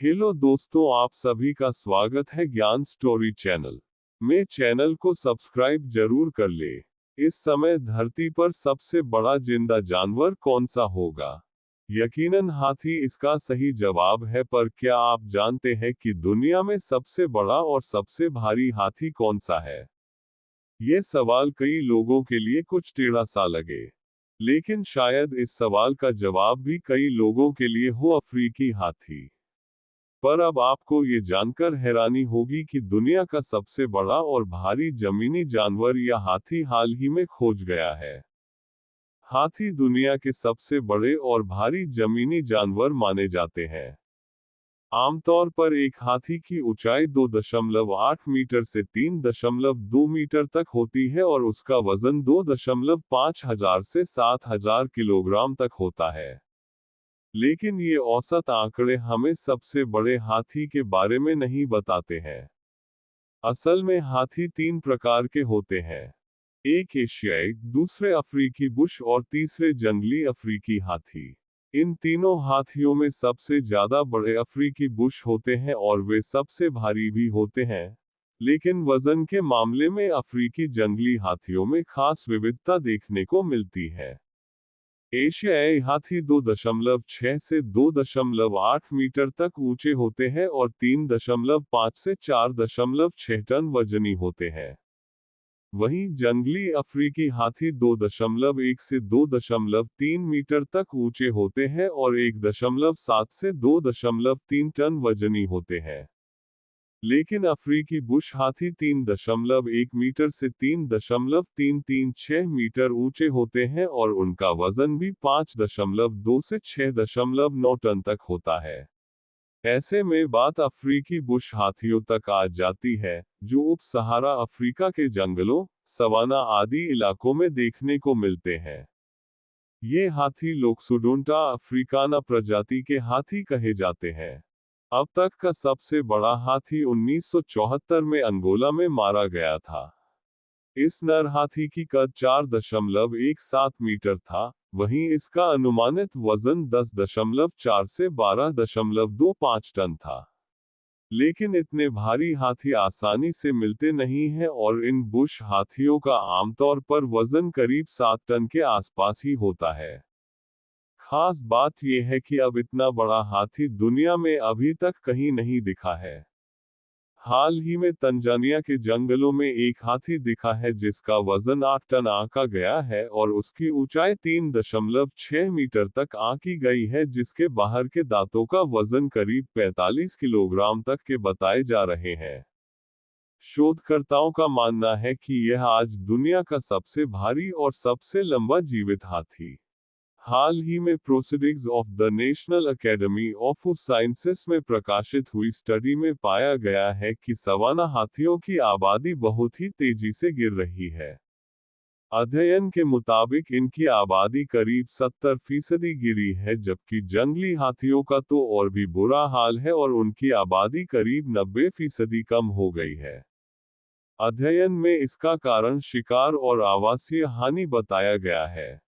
Hello दोस्तों, आप सभी का स्वागत है ज्ञान स्टोरी चैनल में। चैनल को सब्सक्राइब जरूर कर ले। इस समय धरती पर सबसे बड़ा जिंदा जानवर कौन सा होगा? यकीनन हाथी इसका सही जवाब है, पर क्या आप जानते हैं कि दुनिया में सबसे बड़ा और सबसे भारी हाथी कौन सा है? ये सवाल कई लोगों के लिए कुछ टेढ़ा सा लगे, लेकिन शायद इस सवाल का जवाब भी कई लोगों के लिए हो अफ्रीकी हाथी। पर अब आपको ये जानकर हैरानी होगी कि दुनिया का सबसे बड़ा और भारी जमीनी जानवर या हाथी हाल ही में खोज गया है। हाथी दुनिया के सबसे बड़े और भारी जमीनी जानवर माने जाते हैं। आमतौर पर एक हाथी की ऊंचाई 2.8 मीटर से 3.2 मीटर तक होती है और उसका वजन 2.5 हजार से 7,000 किलोग्राम तक होता है। लेकिन ये औसत आंकड़े हमें सबसे बड़े हाथी के बारे में नहीं बताते हैं। असल में हाथी तीन प्रकार के होते हैं। एक एशियाई, दूसरे अफ्रीकी बुश और तीसरे जंगली अफ्रीकी हाथी। इन तीनों हाथियों में सबसे ज्यादा बड़े अफ्रीकी बुश होते हैं और वे सबसे भारी भी होते हैं। लेकिन वजन के मामले में अफ्रीकी जंगली हाथियों में खास विविधता देखने को मिलती है। एशियाई हाथी 2.6 से 2.8 मीटर तक ऊंचे होते हैं और 3.5 से 4.6 टन वजनी होते हैं। वहीं जंगली अफ्रीकी हाथी 2.1 से 2.3 मीटर तक ऊंचे होते हैं और 1.7 से 2.3 टन वजनी होते हैं। लेकिन अफ्रीकी बुश हाथी 3.1 मीटर से 3.336 मीटर ऊंचे होते हैं और उनका वजन भी 5.2 से 6.9 टन तक होता है। ऐसे में बात अफ्रीकी बुश हाथियों तक आ जाती है, जो उप सहारा अफ्रीका के जंगलों, सवाना आदि इलाकों में देखने को मिलते हैं। ये हाथी लोक्सोडोंटा अफ्रीकाना प्रजाति के हाथी कहे जाते हैं। अब तक का सबसे बड़ा हाथी 1974 में अंगोला में मारा गया था। इस नर हाथी की कद 4.17 मीटर था, वहीं इसका अनुमानित वजन 10.4 से 12.25 टन था। लेकिन इतने भारी हाथी आसानी से मिलते नहीं हैं और इन बुश हाथियों का आमतौर पर वजन करीब 7 टन के आसपास ही होता है। खास बात यह है कि अब इतना बड़ा हाथी दुनिया में अभी तक कहीं नहीं दिखा है। हाल ही में तंजानिया के जंगलों में एक हाथी दिखा है जिसका वजन 8 टन आंका गया है और उसकी ऊंचाई 3.6 मीटर तक आंकी गई है, जिसके बाहर के दांतों का वजन करीब 45 किलोग्राम तक के बताए जा रहे हैं। शोधकर्ताओं का मानना है कि यह आज दुनिया का सबसे भारी और सबसे लंबा जीवित हाथी। हाल ही में proceedings of the national academy of sciences में प्रकाशित हुई स्टडी में पाया गया है कि सवाना हाथियों की आबादी बहुत ही तेजी से गिर रही है। अध्ययन के मुताबिक इनकी आबादी करीब 70% गिरी है, जबकि जंगली हाथियों का तो और भी बुरा हाल है और उनकी आबादी करीब 90% कम हो गई है। अध्ययन में इसका कारण शिकार और आवासीय हानि बताया गया है।